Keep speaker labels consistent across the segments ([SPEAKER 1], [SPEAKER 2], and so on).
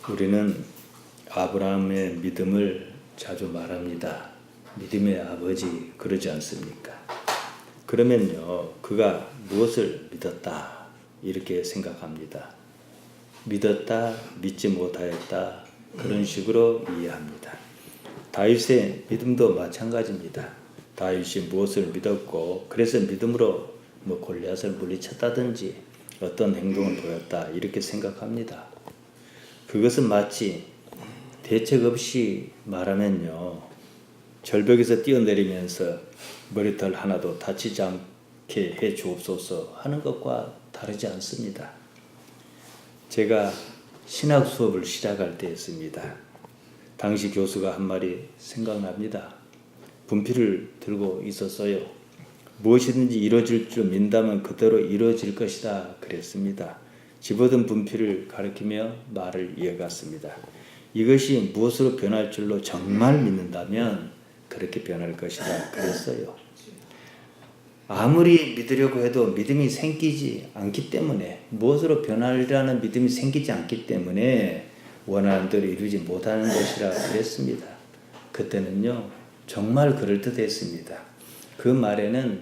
[SPEAKER 1] 우리는 아브라함의 믿음을 자주 말합니다. 믿음의 아버지 그러지 않습니까? 그러면요, 그가 무엇을 믿었다 이렇게 생각합니다. 믿었다, 믿지 못하였다 그런 식으로 이해합니다. 다윗의 믿음도 마찬가지입니다. 다윗이 무엇을 믿었고 그래서 믿음으로 골리앗을 물리쳤다든지 어떤 행동을 보였다 이렇게 생각합니다. 그것은 마치 대책 없이 말하면요, 절벽에서 뛰어내리면서 머리털 하나도 다치지 않게 해 주옵소서 하는 것과 다르지 않습니다. 제가 신학 수업을 시작할 때였습니다. 당시 교수가 한 말이 생각납니다. 분필을 들고 있었어요. 무엇이든지 이루어질 줄 믿다면 그대로 이루어질 것이다 그랬습니다. 집어든 분필을 가리키며 말을 이어갔습니다. 이것이 무엇으로 변할 줄로 정말 믿는다면 그렇게 변할 것이다 그랬어요. 아무리 믿으려고 해도 믿음이 생기지 않기 때문에, 무엇으로 변하리라는 믿음이 생기지 않기 때문에 원하는 대로 이루지 못하는 것이라 그랬습니다. 그때는요 정말 그럴듯했습니다. 그 말에는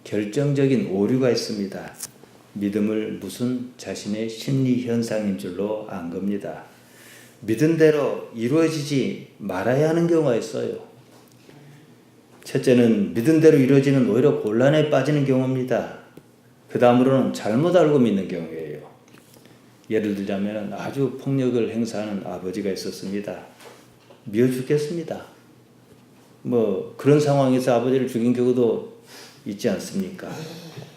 [SPEAKER 1] 결정적인 오류가 있습니다. 믿음을 무슨 자신의 심리 현상인 줄로 안 겁니다. 믿은 대로 이루어지지 말아야 하는 경우가 있어요. 첫째는 믿은 대로 이루어지는 오히려 곤란에 빠지는 경우입니다. 그 다음으로는 잘못 알고 믿는 경우예요. 예를 들자면 아주 폭력을 행사하는 아버지가 있었습니다. 미워 죽겠습니다. 그런 상황에서 아버지를 죽인 경우도 있지 않습니까?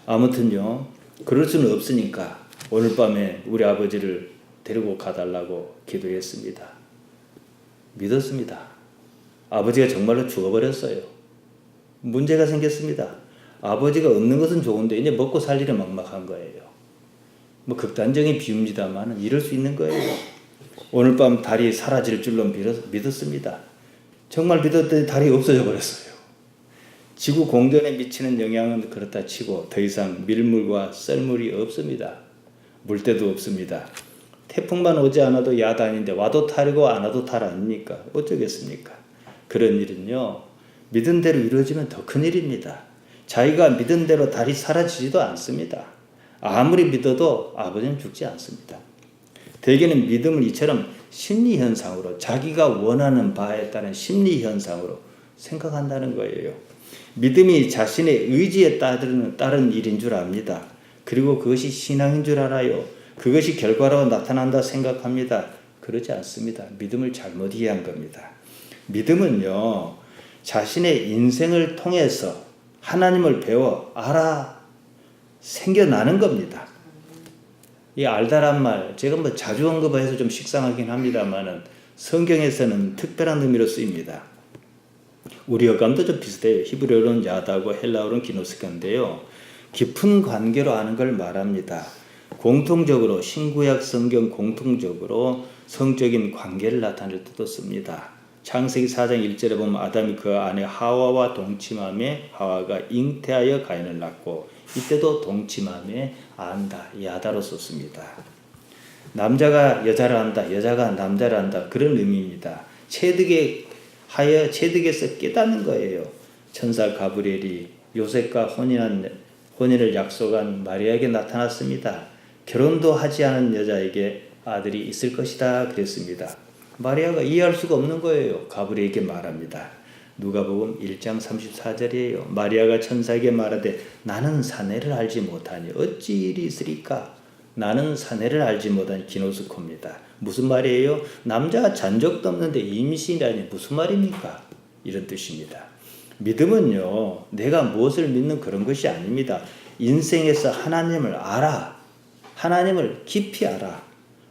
[SPEAKER 1] 아무튼요, 그럴 수는 없으니까 오늘 밤에 우리 아버지를 데리고 가달라고 기도했습니다. 믿었습니다. 아버지가 정말로 죽어버렸어요. 문제가 생겼습니다. 아버지가 없는 것은 좋은데 이제 먹고 살 일이 막막한 거예요. 극단적인 비유입니다만 이럴 수 있는 거예요. 오늘 밤 달이 사라질 줄로 믿었습니다. 정말 믿었더니 달이 없어져 버렸어요. 지구 공전에 미치는 영향은 그렇다 치고 더 이상 밀물과 썰물이 없습니다. 물때도 없습니다. 태풍만 오지 않아도 야단인데 와도 탈이고 안 와도 탈 아닙니까? 어쩌겠습니까? 그런 일은요, 믿은 대로 이루어지면 더 큰일입니다. 자기가 믿은 대로 달이 사라지지도 않습니다. 아무리 믿어도 아버지는 죽지 않습니다. 대개는 믿음을 이처럼 심리현상으로, 자기가 원하는 바에 따른 심리현상으로 생각한다는 거예요. 믿음이 자신의 의지에 따른 일인 줄 압니다. 그리고 그것이 신앙인 줄 알아요. 그것이 결과로 나타난다 생각합니다. 그러지 않습니다. 믿음을 잘못 이해한 겁니다. 믿음은요, 자신의 인생을 통해서 하나님을 배워 알아 생겨나는 겁니다. 이 알다란 말, 제가 자주 언급해서 좀 식상하긴 합니다만은 성경에서는 특별한 의미로 쓰입니다. 우리 어감도 좀 비슷해요. 히브리어로는 야다고 헬라어로는 기노스카인데요. 깊은 관계로 아는 걸 말합니다. 공통적으로 신구약 성경 공통적으로 성적인 관계를 나타낼 때도 씁니다. 창세기 4장 1절에 보면 아담이 그 아내 하와와 동침함에 하와가 잉태하여 가인을 낳고, 이때도 동침함에 안다, 야다로 썼습니다. 남자가 여자를 안다, 여자가 남자를 안다, 그런 의미입니다. 체득에서 깨닫는 거예요. 천사 가브리엘이 요셉과 혼인을 약속한 마리아에게 나타났습니다. 결혼도 하지 않은 여자에게 아들이 있을 것이다 그랬습니다. 마리아가 이해할 수가 없는 거예요. 가브리엘에게 말합니다. 누가복음 1장 34절이에요. 마리아가 천사에게 말하되 나는 사내를 알지 못하니 어찌 일이 있으리까? 나는 사내를 알지 못하니 기노스코입니다. 무슨 말이에요? 남자가 잔 적도 없는데 임신이라니 무슨 말입니까? 이런 뜻입니다. 믿음은요, 내가 무엇을 믿는 그런 것이 아닙니다. 인생에서 하나님을 알아, 하나님을 깊이 알아,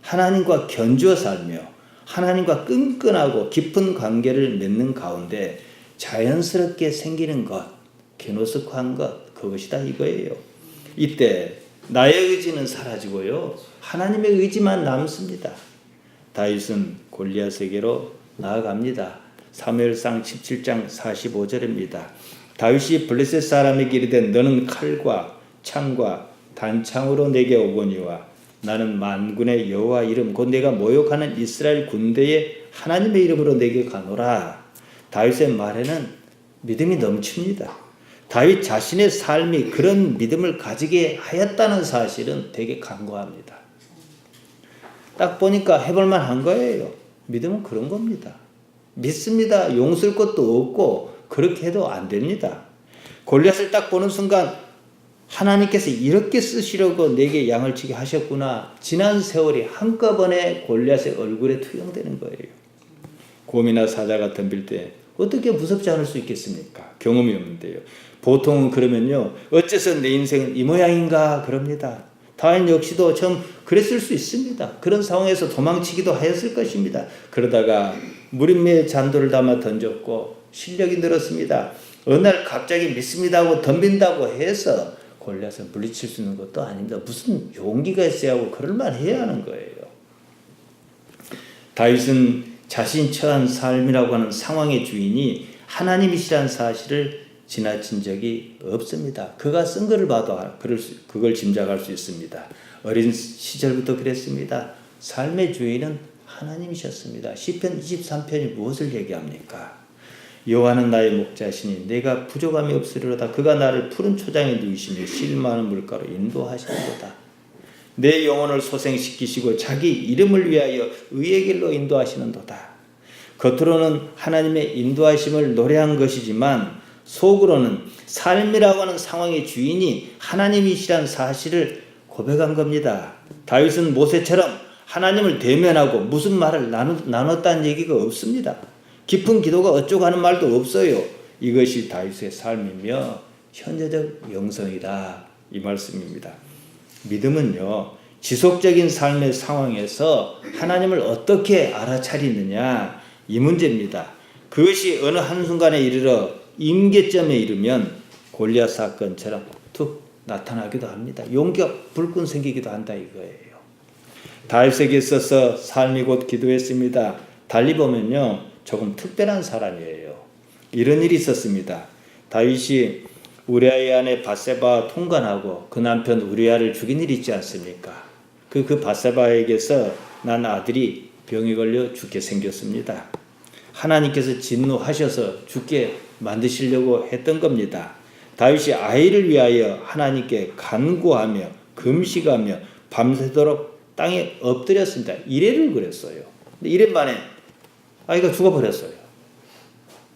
[SPEAKER 1] 하나님과 견주어 살며 하나님과 끈끈하고 깊은 관계를 맺는 가운데 자연스럽게 생기는 것, 게노스코한 것, 그것이다 이거예요. 이때 나의 의지는 사라지고요, 하나님의 의지만 남습니다. 다윗은 골리앗에게로 나아갑니다. 사무엘상 17장 45절입니다. 다윗이 블레셋 사람에게 이르되 너는 칼과 창과 단창으로 내게 오거니와 나는 만군의 여호와 이름 곧 내가 모욕하는 이스라엘 군대의 하나님의 이름으로 내게 가노라. 다윗의 말에는 믿음이 넘칩니다. 다윗 자신의 삶이 그런 믿음을 가지게 하였다는 사실은 되게 간과합니다. 딱 보니까 해볼만 한 거예요. 믿음은 그런 겁니다. 믿습니다. 용쓸 것도 없고 그렇게 해도 안 됩니다. 골리앗을 딱 보는 순간 하나님께서 이렇게 쓰시려고 내게 양을 치게 하셨구나. 지난 세월이 한꺼번에 골리앗의 얼굴에 투영되는 거예요. 곰이나 사자가 덤빌 때 어떻게 무섭지 않을 수 있겠습니까? 경험이 없는데요. 보통은 그러면요. 어째서 내 인생은 이 모양인가 그럽니다. 다윗 역시도 처음 그랬을 수 있습니다. 그런 상황에서 도망치기도 하였을 것입니다. 그러다가 무림의 잔도를 담아 던졌고 실력이 늘었습니다. 어느 날 갑자기 믿습니다 하고 덤빈다고 해서 골리앗을 물리칠 수 있는 것도 아닙니다. 무슨 용기가 있어야 하고 그럴만 해야 하는 거예요. 다윗은 자신이 처한 삶이라고 하는 상황의 주인이 하나님이시라는 사실을 지나친 적이 없습니다. 그가 쓴 글을 봐도 그걸 짐작할 수 있습니다. 어린 시절부터 그랬습니다. 삶의 주인은 하나님이셨습니다. 시편 23편이 무엇을 얘기합니까? 여호와는 나의 목자시니 내가 부족함이 없으리로다. 그가 나를 푸른 초장에 누이시며 실 많은 물가로 인도하시는도다. 내 영혼을 소생시키시고 자기 이름을 위하여 의의 길로 인도하시는도다. 겉으로는 하나님의 인도하심을 노래한 것이지만 속으로는 삶이라고 하는 상황의 주인이 하나님이시란 사실을 고백한 겁니다. 다윗은 모세처럼 하나님을 대면하고 무슨 말을 나눴다는 얘기가 없습니다. 깊은 기도가 어쩌고 하는 말도 없어요. 이것이 다윗의 삶이며 현재적 영성이다. 이 말씀입니다. 믿음은요. 지속적인 삶의 상황에서 하나님을 어떻게 알아차리느냐 이 문제입니다. 그것이 어느 한순간에 이르러 임계점에 이르면 골리앗 사건처럼 툭 나타나기도 합니다. 용기가 불끈 생기기도 한다 이거예요. 다윗에게 있어서 삶이 곧 기도했습니다. 달리 보면요. 조금 특별한 사람이에요. 이런 일이 있었습니다. 다윗이 우리아의 아내 밧세바와 통관하고 그 남편 우리아를 죽인 일이 있지 않습니까? 그 밧세바에게서 난 아들이 병이 걸려 죽게 생겼습니다. 하나님께서 진노하셔서 죽게 만드시려고 했던 겁니다. 다윗이 아이를 위하여 하나님께 간구하며 금식하며 밤새도록 땅에 엎드렸습니다. 이래를 그랬어요. 근데 이래 만에 아이가 죽어버렸어요.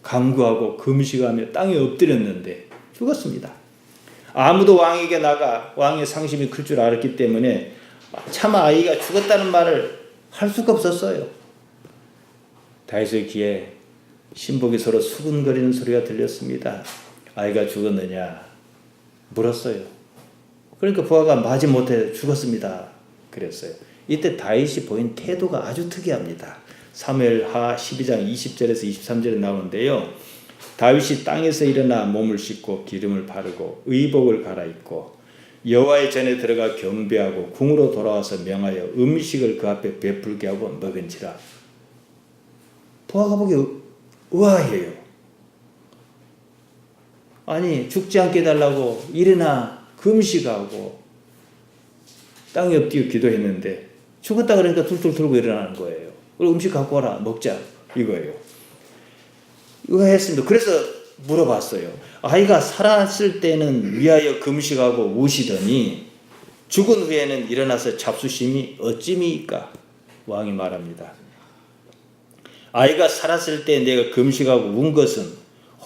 [SPEAKER 1] 간구하고 금식하며 땅에 엎드렸는데 죽었습니다. 아무도 왕에게 나가 왕의 상심이 클 줄 알았기 때문에 차마 아이가 죽었다는 말을 할 수가 없었어요. 다윗의 귀에 신복이 서로 수근거리는 소리가 들렸습니다. 아이가 죽었느냐 물었어요. 그러니까 부하가 마지못해 죽었습니다. 그랬어요. 이때 다윗이 보인 태도가 아주 특이합니다. 사무엘하 12장 20절에서 23절에 나오는데요. 다윗이 땅에서 일어나 몸을 씻고 기름을 바르고 의복을 갈아입고 여호와의 전에 들어가 경배하고 궁으로 돌아와서 명하여 음식을 그 앞에 베풀게 하고 먹은지라. 부하가 보기에 의아해요. 아니 죽지 않게 해달라고 일어나 금식하고 땅에 엎드려 기도했는데 죽었다 그러니까 툴툴 털고 일어나는 거예요. 그리고 음식 갖고 와라 먹자 이거예요. 의아했습니다. 그래서 물어봤어요. 아이가 살았을 때는 위하여 금식하고 우시더니 죽은 후에는 일어나서 잡수심이 어찌미이까? 왕이 말합니다. 아이가 살았을 때 내가 금식하고 운 것은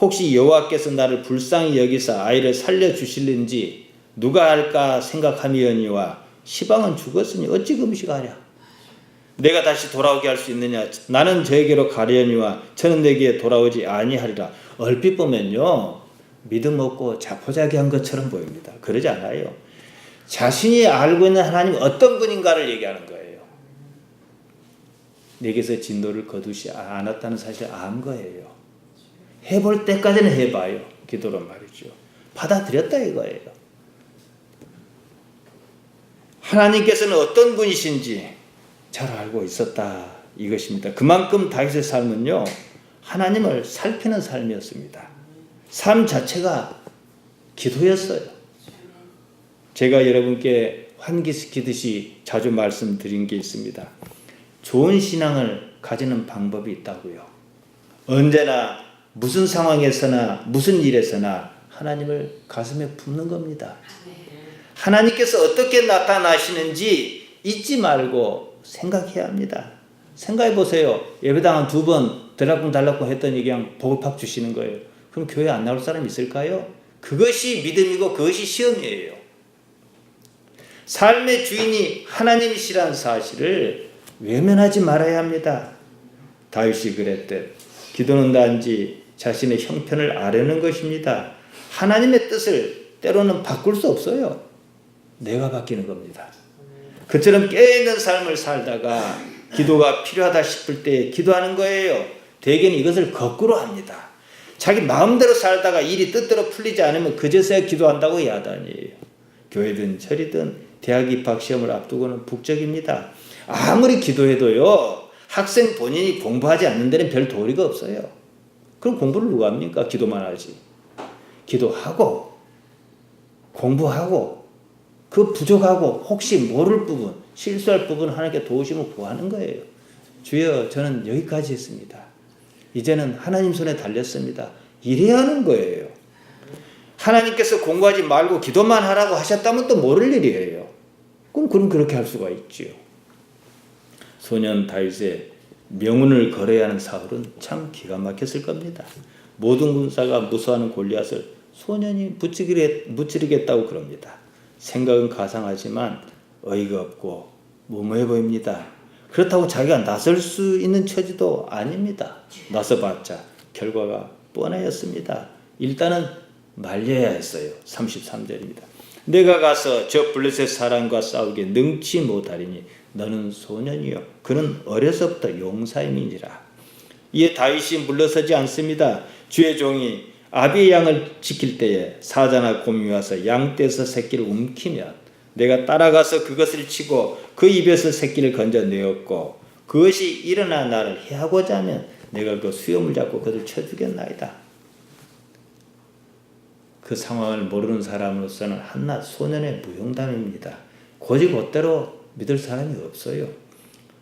[SPEAKER 1] 혹시 여호와께서 나를 불쌍히 여기사 아이를 살려주실는지 누가 알까 생각함이oni와 시방은 죽었으니 어찌 금식하랴? 내가 다시 돌아오게 할 수 있느냐? 나는 저에게로 가려니와 저는 내게 돌아오지 아니하리라. 얼핏 보면요. 믿음 없고 자포자기한 것처럼 보입니다. 그러지 않아요. 자신이 알고 있는 하나님 어떤 분인가를 얘기하는 거예요. 내게서 진노를 거두지 않았다는 사실을 안 거예요. 해볼 때까지는 해봐요. 기도로 말이죠. 받아들였다 이거예요. 하나님께서는 어떤 분이신지 잘 알고 있었다 이것입니다. 그만큼 다윗의 삶은요. 하나님을 살피는 삶이었습니다. 삶 자체가 기도였어요. 제가 여러분께 환기시키듯이 자주 말씀드린 게 있습니다. 좋은 신앙을 가지는 방법이 있다고요. 언제나 무슨 상황에서나 무슨 일에서나 하나님을 가슴에 품는 겁니다. 하나님께서 어떻게 나타나시는지 잊지 말고 생각해야 합니다. 생각해 보세요. 예배당 한 2번 들락쿵달락쿵 했더니 그냥 복을 팍 주시는 거예요. 그럼 교회 안 나올 사람 있을까요? 그것이 믿음이고 그것이 시험이에요. 삶의 주인이 하나님이시라는 사실을 외면하지 말아야 합니다. 다윗이 그랬듯 기도는 단지 자신의 형편을 아뢰는 것입니다. 하나님의 뜻을 때로는 바꿀 수 없어요. 내가 바뀌는 겁니다. 그처럼 깨어있는 삶을 살다가 기도가 필요하다 싶을 때 기도하는 거예요. 대개는 이것을 거꾸로 합니다. 자기 마음대로 살다가 일이 뜻대로 풀리지 않으면 그제서야 기도한다고 야단이에요. 교회든 절이든 대학 입학 시험을 앞두고는 북적입니다. 아무리 기도해도요, 학생 본인이 공부하지 않는 데는 별 도리가 없어요. 그럼 공부를 누가 합니까? 기도만 하지. 기도하고 공부하고 그 부족하고 혹시 모를 부분, 실수할 부분 하나님께 도우심을 구하는 거예요. 주여, 저는 여기까지 했습니다. 이제는 하나님 손에 달렸습니다. 이래야 하는 거예요. 하나님께서 공부하지 말고 기도만 하라고 하셨다면 또 모를 일이에요. 그럼 그렇게 할 수가 있지요. 소년 다윗의 명운을 걸어야 하는 사울은 참 기가 막혔을 겁니다. 모든 군사가 무수하는 골리앗을 소년이 무찌르겠다고 그럽니다. 생각은 가상하지만 어이가 없고 무모해 보입니다. 그렇다고 자기가 나설 수 있는 처지도 아닙니다. 나서봤자 결과가 뻔하였습니다. 일단은 말려야 했어요. 33절입니다. 내가 가서 저 블레셋 사람과 싸우기에 능치 못하리니 너는 소년이요 그는 어려서부터 용사임이니라. 이에 다윗이 물러서지 않습니다. 주의 종이 아비의 양을 지킬 때에 사자나 곰이 와서 양떼에서 새끼를 움키면 내가 따라가서 그것을 치고 그 입에서 새끼를 건져내었고 그것이 일어나 나를 해하고자 하면 내가 그 수염을 잡고 그를 쳐주겠나이다. 그 상황을 모르는 사람으로서는 한낱 소년의 무용담입니다. 곧이곧대로 믿을 사람이 없어요.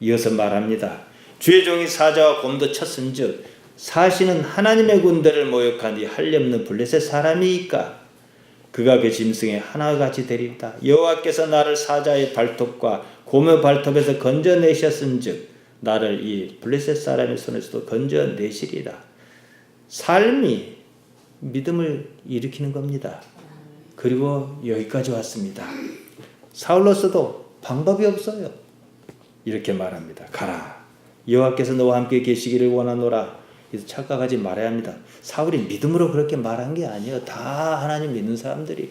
[SPEAKER 1] 이어서 말합니다. 주의 종이 사자와 곰도 쳤은즉 사시는 하나님의 군대를 모욕하니 할례없는 블레셋 사람이니까 그가 그 짐승의 하나같이 되리이다. 여호와께서 나를 사자의 발톱과 곰의 발톱에서 건져내셨은즉 나를 이 블레셋 사람의 손에서도 건져내시리라. 삶이 믿음을 일으키는 겁니다. 그리고 여기까지 왔습니다. 사울로서도 방법이 없어요. 이렇게 말합니다. 가라. 여호와께서 너와 함께 계시기를 원하노라. 그래서 착각하지 말아야 합니다. 사울이 믿음으로 그렇게 말한 게 아니에요. 다 하나님 믿는 사람들이에요.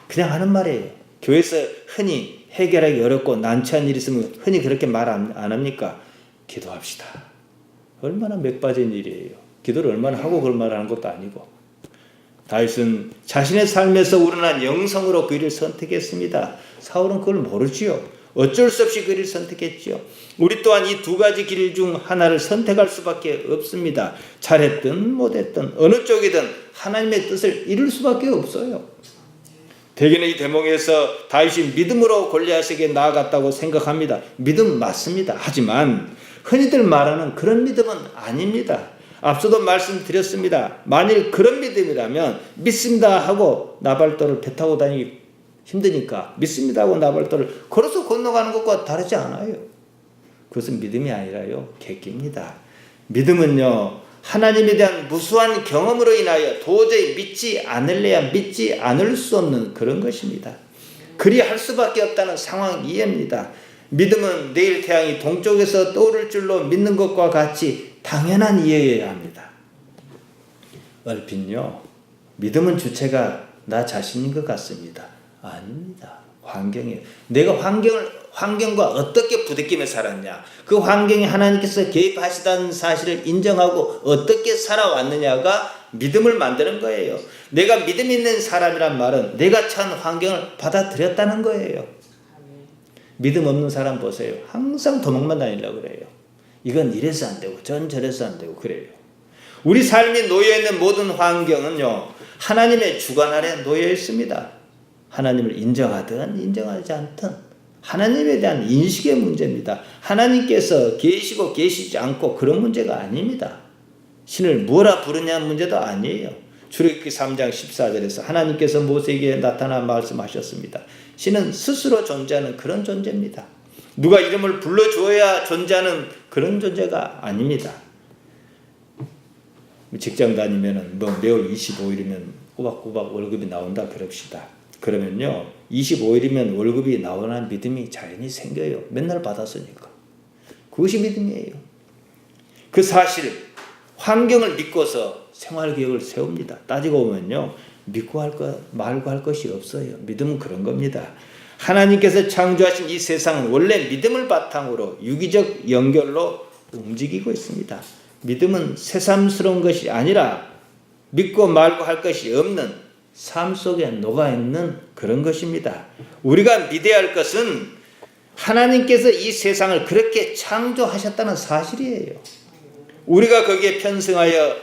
[SPEAKER 1] 그냥 하는 말이에요. 교회에서 흔히 해결하기 어렵고 난처한 일이 있으면 흔히 그렇게 말 안 합니까? 기도합시다. 얼마나 맥 빠진 일이에요. 기도를 얼마나 하고 그런 말을 하는 것도 아니고. 다윗은 자신의 삶에서 우러난 영성으로 그 일을 선택했습니다. 사울은 그걸 모르지요. 어쩔 수 없이 그 일을 선택했지요. 우리 또한 이 두 가지 길 중 하나를 선택할 수밖에 없습니다. 잘했든 못했든 어느 쪽이든 하나님의 뜻을 이룰 수밖에 없어요. 대개는 이 대목에서 다윗이 믿음으로 골리앗에게 나아갔다고 생각합니다. 믿음 맞습니다. 하지만 흔히들 말하는 그런 믿음은 아닙니다. 앞서도 말씀드렸습니다. 만일 그런 믿음이라면 믿습니다 하고 나발도를 배 타고 다니기 힘드니까 믿습니다 하고 나발도를 걸어서 건너가는 것과 다르지 않아요. 그것은 믿음이 아니라요, 객기입니다. 믿음은요, 하나님에 대한 무수한 경험으로 인하여 도저히 믿지 않을래야 믿지 않을 수 없는 그런 것입니다. 그리 할 수밖에 없다는 상황 이해입니다. 믿음은 내일 태양이 동쪽에서 떠오를 줄로 믿는 것과 같이 당연한 이해여야 합니다. 얼핏요, 믿음은 주체가 나 자신인 것 같습니다. 아닙니다. 환경이에요. 내가 환경과 어떻게 부대끼며 살았냐, 그 환경에 하나님께서 개입하시다는 사실을 인정하고 어떻게 살아왔느냐가 믿음을 만드는 거예요. 내가 믿음 있는 사람이란 말은 내가 처한 환경을 받아들였다는 거예요. 믿음 없는 사람 보세요. 항상 도망만 다니려고 그래요. 이건 이래서 안 되고 전 저래서 안 되고 그래요. 우리 삶이 놓여있는 모든 환경은요, 하나님의 주관 아래 놓여 있습니다. 하나님을 인정하든 인정하지 않든 하나님에 대한 인식의 문제입니다. 하나님께서 계시고 계시지 않고 그런 문제가 아닙니다. 신을 뭐라 부르냐는 문제도 아니에요. 출애굽기 3장 14절에서 하나님께서 모세에게 나타나 말씀하셨습니다. 신은 스스로 존재하는 그런 존재입니다. 누가 이름을 불러주어야 존재하는 그런 존재가 아닙니다. 직장 다니면은 뭐 매월 25일이면 꼬박꼬박 월급이 나온다 그럽시다. 그러면요 25일이면 월급이 나오는 믿음이 자연히 생겨요. 맨날 받았으니까. 그것이 믿음이에요. 그 사실 환경을 믿고서 생활계획을 세웁니다. 따지고 보면요 믿고 할 것 말고 할 것이 없어요. 믿음은 그런 겁니다. 하나님께서 창조하신 이 세상은 원래 믿음을 바탕으로 유기적 연결로 움직이고 있습니다. 믿음은 새삼스러운 것이 아니라 믿고 말고 할 것이 없는 삶 속에 녹아있는 그런 것입니다. 우리가 믿어야 할 것은 하나님께서 이 세상을 그렇게 창조하셨다는 사실이에요. 우리가 거기에 편승하여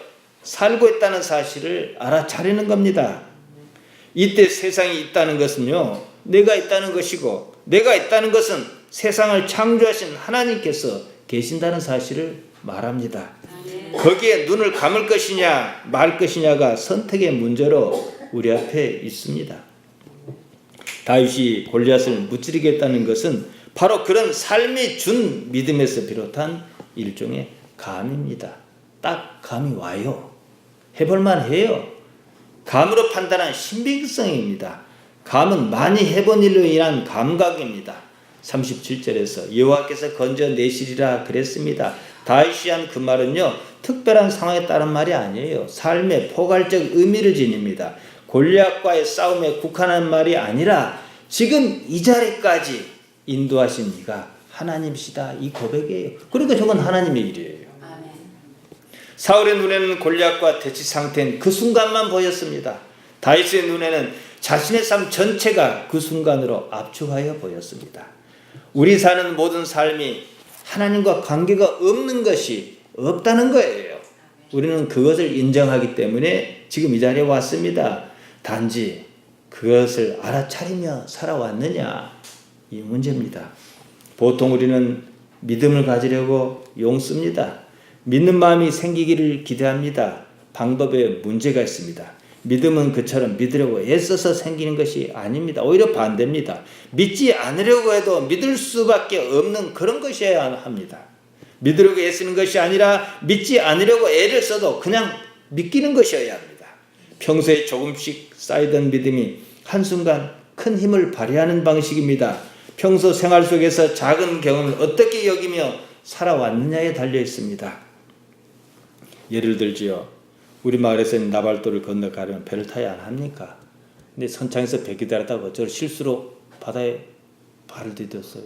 [SPEAKER 1] 살고 있다는 사실을 알아차리는 겁니다. 이때 세상이 있다는 것은요 내가 있다는 것이고 내가 있다는 것은 세상을 창조하신 하나님께서 계신다는 사실을 말합니다. 거기에 눈을 감을 것이냐 말 것이냐가 선택의 문제로 우리 앞에 있습니다. 다윗이 골리앗을 무찌르겠다는 것은 바로 그런 삶이 준 믿음에서 비롯한 일종의 감입니다. 딱 감이 와요. 해볼만 해요. 감으로 판단한 신빙성입니다. 감은 많이 해본 일로 인한 감각입니다. 37절에서 여호와께서 건져내시리라 그랬습니다. 다윗이 한 그 말은요 특별한 상황에 따른 말이 아니에요. 삶의 포괄적 의미를 지닙니다. 골리앗과의 싸움에 국한한 말이 아니라 지금 이 자리까지 인도하신 이가 하나님이시다 이 고백이에요. 그러니까 저건 하나님의 일이에요. 사울의 눈에는 골리앗과 대치 상태인 그 순간만 보였습니다. 다윗의 눈에는 자신의 삶 전체가 그 순간으로 압축하여 보였습니다. 우리 사는 모든 삶이 하나님과 관계가 없는 것이 없다는 거예요. 우리는 그것을 인정하기 때문에 지금 이 자리에 왔습니다. 단지 그것을 알아차리며 살아왔느냐 이 문제입니다. 보통 우리는 믿음을 가지려고 용씁니다. 믿는 마음이 생기기를 기대합니다. 방법에 문제가 있습니다. 믿음은 그처럼 믿으려고 애써서 생기는 것이 아닙니다. 오히려 반대입니다. 믿지 않으려고 해도 믿을 수밖에 없는 그런 것이어야 합니다. 믿으려고 애쓰는 것이 아니라 믿지 않으려고 애를 써도 그냥 믿기는 것이어야 합니다. 평소에 조금씩 쌓이던 믿음이 한순간 큰 힘을 발휘하는 방식입니다. 평소 생활 속에서 작은 경험을 어떻게 여기며 살아왔느냐에 달려 있습니다. 예를 들지요. 우리 마을에서는 나발도를 건너가려면 배를 타야 안 합니까? 근데 선창에서 배 기다렸다가 저 실수로 바다에 발을 디뎠어요.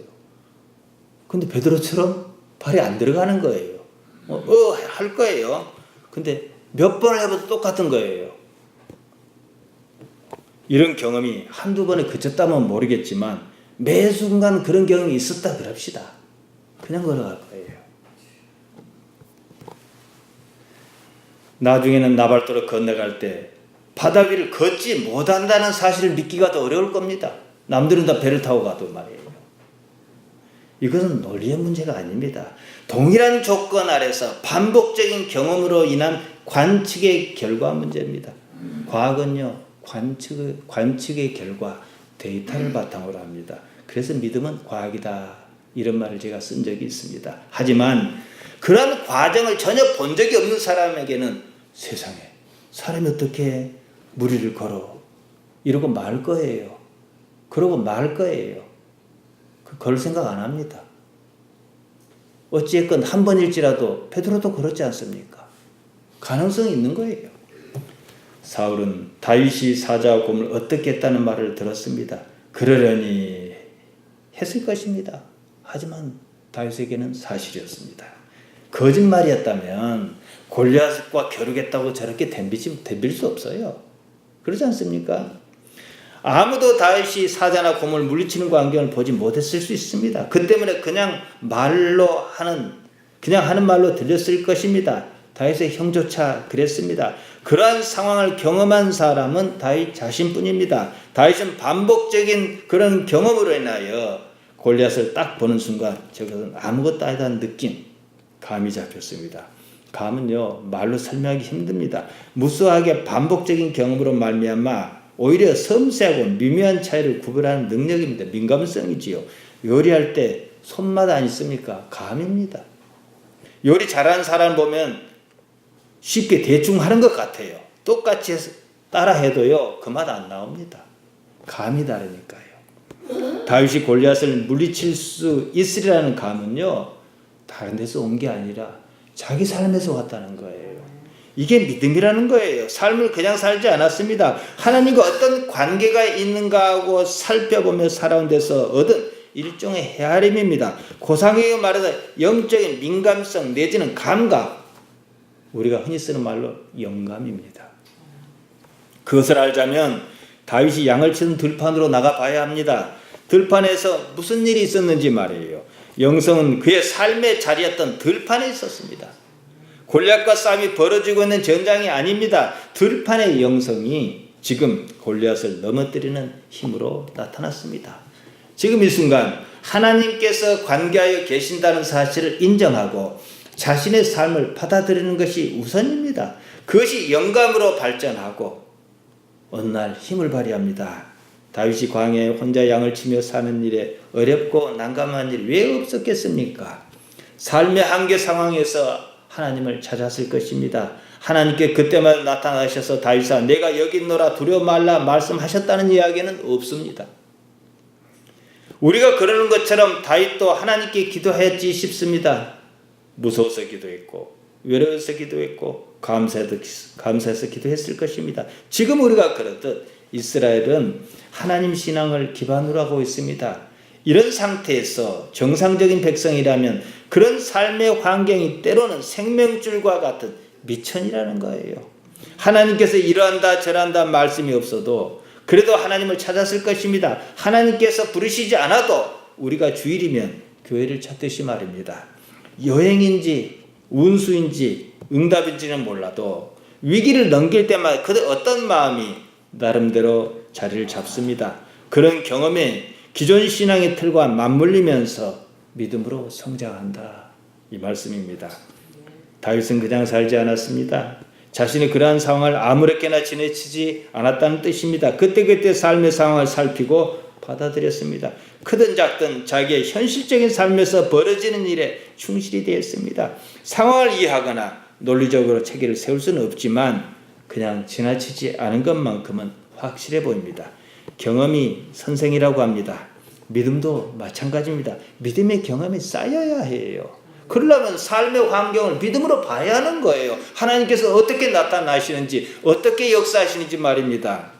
[SPEAKER 1] 근데 베드로처럼 발이 안 들어가는 거예요. 할 거예요. 근데 몇 번을 해봐도 똑같은 거예요. 이런 경험이 한두 번에 그쳤다면 모르겠지만 매 순간 그런 경험이 있었다 그럽시다. 그냥 걸어갈 거예요. 나중에는 나발도를 건너갈 때 바다 위를 걷지 못한다는 사실을 믿기가 더 어려울 겁니다. 남들은 다 배를 타고 가도 말이에요. 이것은 논리의 문제가 아닙니다. 동일한 조건 아래서 반복적인 경험으로 인한 관측의 결과 문제입니다. 과학은요 관측의 결과 데이터를 바탕으로 합니다. 그래서 믿음은 과학이다 이런 말을 제가 쓴 적이 있습니다. 하지만 그런 과정을 전혀 본 적이 없는 사람에게는 세상에 사람이 어떻게 무리를 걸어 이러고 말 거예요. 그러고 말 거예요. 그걸 생각 안 합니다. 어찌됐건 한 번일지라도 베드로도 그렇지 않습니까? 가능성이 있는 거예요. 사울은 다윗이 사자와 곰을 어떻게 했다는 말을 들었습니다. 그러려니 했을 것입니다. 하지만 다윗에게는 사실이었습니다. 거짓말이었다면 골리앗과 겨루겠다고 저렇게 덤빌 수 없어요. 그렇지 않습니까? 아무도 다윗이 사자나 곰을 물리치는 광경을 보지 못했을 수 있습니다. 그 때문에 그냥 하는 말로 들렸을 것입니다. 다윗의 형조차 그랬습니다. 그러한 상황을 경험한 사람은 다윗 자신뿐입니다. 다윗은 반복적인 그런 경험으로 인하여 골리앗을 딱 보는 순간 저것은 아무것도 아니다는 느낌, 감이 잡혔습니다. 감은요, 말로 설명하기 힘듭니다. 무수하게 반복적인 경험으로 말미암아 오히려 섬세하고 미묘한 차이를 구별하는 능력입니다. 민감성이지요. 요리할 때 손맛 안 있습니까? 감입니다. 요리 잘하는 사람 보면 쉽게 대충 하는 것 같아요. 똑같이 따라 해도요, 그 맛 안 나옵니다. 감이 다르니까요. 다윗이 골리앗을 물리칠 수 있으리라는 감은요, 다른 데서 온 게 아니라 자기 삶에서 왔다는 거예요. 이게 믿음이라는 거예요. 삶을 그냥 살지 않았습니다. 하나님과 어떤 관계가 있는가 하고 살펴보며 살아온 데서 얻은 일종의 헤아림입니다. 고상하게 말해서 영적인 민감성 내지는 감각, 우리가 흔히 쓰는 말로 영감입니다. 그것을 알자면 다윗이 양을 치는 들판으로 나가봐야 합니다. 들판에서 무슨 일이 있었는지 말이에요. 영성은 그의 삶의 자리였던 들판에 있었습니다. 골리앗과 싸움이 벌어지고 있는 전장이 아닙니다. 들판의 영성이 지금 골리앗을 넘어뜨리는 힘으로 나타났습니다. 지금 이 순간 하나님께서 관계하여 계신다는 사실을 인정하고 자신의 삶을 받아들이는 것이 우선입니다. 그것이 영감으로 발전하고 어느 날 힘을 발휘합니다. 다윗이 광야에 혼자 양을 치며 사는 일에 어렵고 난감한 일이 왜 없었겠습니까? 삶의 한계 상황에서 하나님을 찾았을 것입니다. 하나님께 그때마다 나타나셔서 다윗아 내가 여기 있노라 두려워 말라 말씀하셨다는 이야기는 없습니다. 우리가 그러는 것처럼 다윗도 하나님께 기도했지 싶습니다. 무서워서 기도했고 외로워서 기도했고 감사해서 기도했을 것입니다. 지금 우리가 그렇듯 이스라엘은 하나님 신앙을 기반으로 하고 있습니다. 이런 상태에서 정상적인 백성이라면 그런 삶의 환경이 때로는 생명줄과 같은 미천이라는 거예요. 하나님께서 이러한다 저러한다 말씀이 없어도 그래도 하나님을 찾았을 것입니다. 하나님께서 부르시지 않아도 우리가 주일이면 교회를 찾듯이 말입니다. 여행인지 운수인지 응답인지는 몰라도 위기를 넘길 때마다 그들 어떤 마음이 나름대로 자리를 잡습니다. 그런 경험에 기존 신앙의 틀과 맞물리면서 믿음으로 성장한다. 이 말씀입니다. 다윗은 그냥 살지 않았습니다. 자신이 그러한 상황을 아무렇게나 지나치지 않았다는 뜻입니다. 그때그때 삶의 상황을 살피고 받아들였습니다. 크든 작든 자기의 현실적인 삶에서 벌어지는 일에 충실히 되었습니다. 상황을 이해하거나 논리적으로 체계를 세울 수는 없지만 그냥 지나치지 않은 것만큼은 확실해 보입니다. 경험이 선생이라고 합니다. 믿음도 마찬가지입니다. 믿음의 경험이 쌓여야 해요. 그러려면 삶의 환경을 믿음으로 봐야 하는 거예요. 하나님께서 어떻게 나타나시는지 어떻게 역사하시는지 말입니다.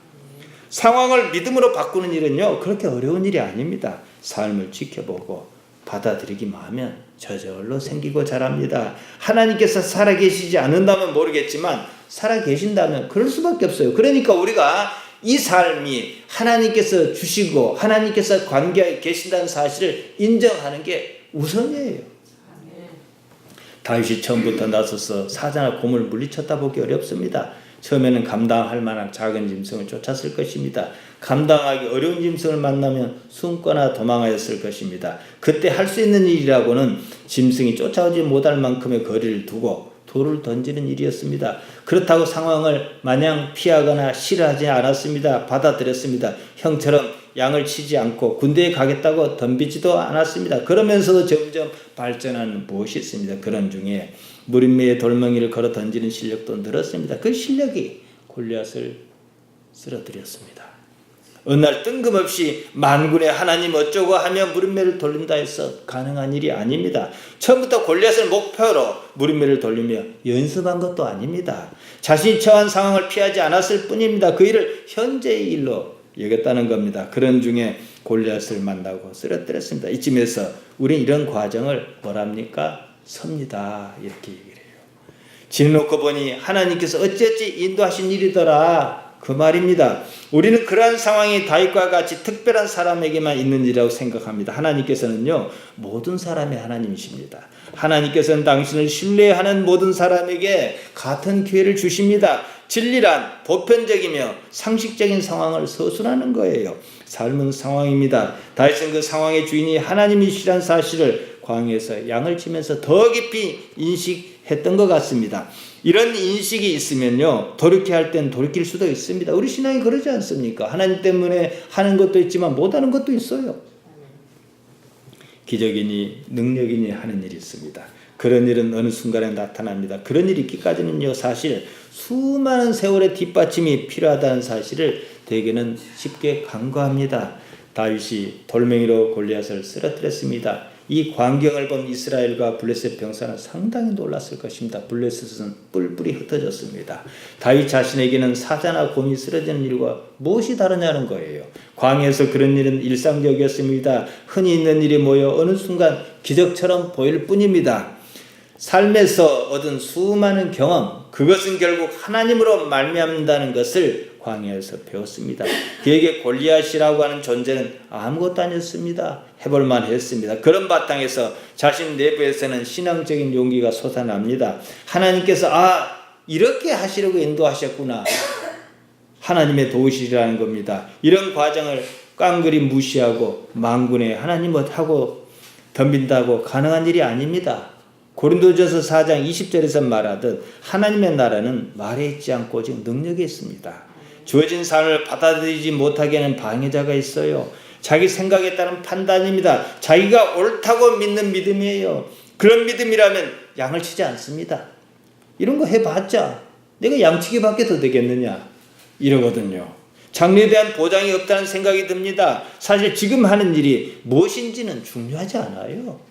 [SPEAKER 1] 상황을 믿음으로 바꾸는 일은요 그렇게 어려운 일이 아닙니다. 삶을 지켜보고 받아들이기만 하면 저절로 생기고 자랍니다. 하나님께서 살아계시지 않는다면 모르겠지만 살아계신다면 그럴 수밖에 없어요. 그러니까 우리가 이 삶이 하나님께서 주시고 하나님께서 관계하에 계신다는 사실을 인정하는 게 우선이에요. 다윗이 처음부터 나서서 사자나 곰을 물리쳤다 보기 어렵습니다. 처음에는 감당할 만한 작은 짐승을 쫓았을 것입니다. 감당하기 어려운 짐승을 만나면 숨거나 도망하였을 것입니다. 그때 할 수 있는 일이라고는 짐승이 쫓아오지 못할 만큼의 거리를 두고 돌을 던지는 일이었습니다. 그렇다고 상황을 마냥 피하거나 싫어하지 않았습니다. 받아들였습니다. 형처럼 양을 치지 않고 군대에 가겠다고 덤비지도 않았습니다. 그러면서도 점점 발전하는 무엇이 있습니다. 그런 중에 무림매에 돌멩이를 걸어 던지는 실력도 늘었습니다. 그 실력이 골리앗을 쓰러뜨렸습니다. 어느 날 뜬금없이 만군의 하나님 어쩌고 하며 무림매를 돌린다 해서 가능한 일이 아닙니다. 처음부터 골리앗을 목표로 무림매를 돌리며 연습한 것도 아닙니다. 자신이 처한 상황을 피하지 않았을 뿐입니다. 그 일을 현재의 일로 여겼다는 겁니다. 그런 중에 골리앗을 만나고 쓰러뜨렸습니다. 이쯤에서 우리는 이런 과정을 뭐랍니까? 섭니다. 이렇게 얘기를 해요. 지내놓고 보니 하나님께서 어찌어찌 인도하신 일이더라. 그 말입니다. 우리는 그러한 상황이 다윗과 같이 특별한 사람에게만 있는 일이라고 생각합니다. 하나님께서는요, 모든 사람의 하나님이십니다. 하나님께서는 당신을 신뢰하는 모든 사람에게 같은 기회를 주십니다. 진리란 보편적이며 상식적인 상황을 서술하는 거예요. 삶은 상황입니다. 다윗은 그 상황의 주인이 하나님이시란 사실을 광야에서 양을 치면서 더 깊이 인식했던 것 같습니다. 이런 인식이 있으면요, 돌이켜야 할 땐 돌이킬 수도 있습니다. 우리 신앙이 그러지 않습니까? 하나님 때문에 하는 것도 있지만 못하는 것도 있어요. 기적이니 능력이니 하는 일이 있습니다. 그런 일은 어느 순간에 나타납니다. 그런 일이 있기까지는요, 사실 수많은 세월의 뒷받침이 필요하다는 사실을 대개는 쉽게 간과합니다. 다윗이 돌멩이로 골리앗을 쓰러뜨렸습니다. 이 광경을 본 이스라엘과 블레셋 병사는 상당히 놀랐을 것입니다. 블레셋은 뿔뿔이 흩어졌습니다. 다윗 자신에게는 사자나 곰이 쓰러지는 일과 무엇이 다르냐는 거예요. 광야에서 그런 일은 일상적이었습니다. 흔히 있는 일이 모여 어느 순간 기적처럼 보일 뿐입니다. 삶에서 얻은 수많은 경험, 그것은 결국 하나님으로 말미암는다는 것을 광야에서 배웠습니다. 그에게 골리앗이라고 하는 존재는 아무것도 아니었습니다. 해볼만 했습니다. 그런 바탕에서 자신 내부에서는 신앙적인 용기가 솟아납니다. 하나님께서 이렇게 하시려고 인도하셨구나. 하나님의 도우시라는 겁니다. 이런 과정을 깡그리 무시하고 망군의 하나님을 하고 덤빈다고 가능한 일이 아닙니다. 고린도전서 4장 20절에서 말하듯 하나님의 나라는 말에 있지 않고 오직 능력에 있습니다. 주어진 삶을 받아들이지 못하게 하는 방해자가 있어요. 자기 생각에 따른 판단입니다. 자기가 옳다고 믿는 믿음이에요. 그런 믿음이라면 양을 치지 않습니다. 이런 거 해봤자 내가 양치기밖에 더 되겠느냐 이러거든요. 장래에 대한 보장이 없다는 생각이 듭니다. 사실 지금 하는 일이 무엇인지는 중요하지 않아요.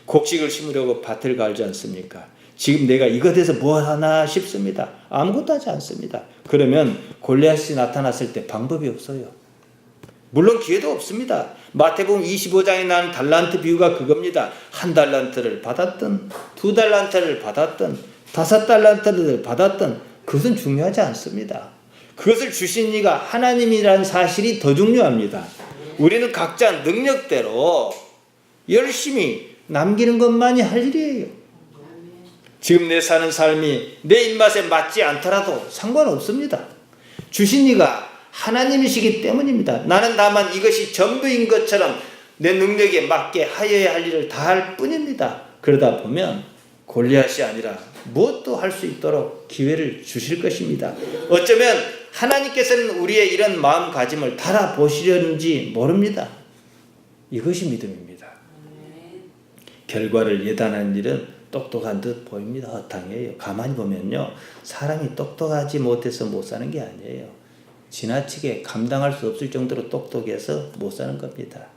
[SPEAKER 1] 곡식을 심으려고 밭을 갈지 않습니까? 지금 내가 이것에서 뭐 하나 싶습니다. 아무것도 하지 않습니다. 그러면 골리앗이 나타났을 때 방법이 없어요. 물론 기회도 없습니다. 마태복음 25장에 나오는 달란트 비유가 그겁니다. 1달란트를 받았든 2달란트를 받았든 5달란트를 받았든 그것은 중요하지 않습니다. 그것을 주신 이가 하나님이라는 사실이 더 중요합니다. 우리는 각자 능력대로 열심히 남기는 것만이 할 일이에요. 지금 내 사는 삶이 내 입맛에 맞지 않더라도 상관없습니다. 주신 이가 하나님이시기 때문입니다. 나는 다만 이것이 전부인 것처럼 내 능력에 맞게 하여야 할 일을 다 할 뿐입니다. 그러다 보면 골리앗이 아니라 무엇도 할 수 있도록 기회를 주실 것입니다. 어쩌면 하나님께서는 우리의 이런 마음가짐을 달아보시려는지 모릅니다. 이것이 믿음입니다. 결과를 예단하는 일은 똑똑한 듯 보입니다. 허탕이에요. 가만히 보면요, 사람이 똑똑하지 못해서 못 사는 게 아니에요. 지나치게 감당할 수 없을 정도로 똑똑해서 못 사는 겁니다.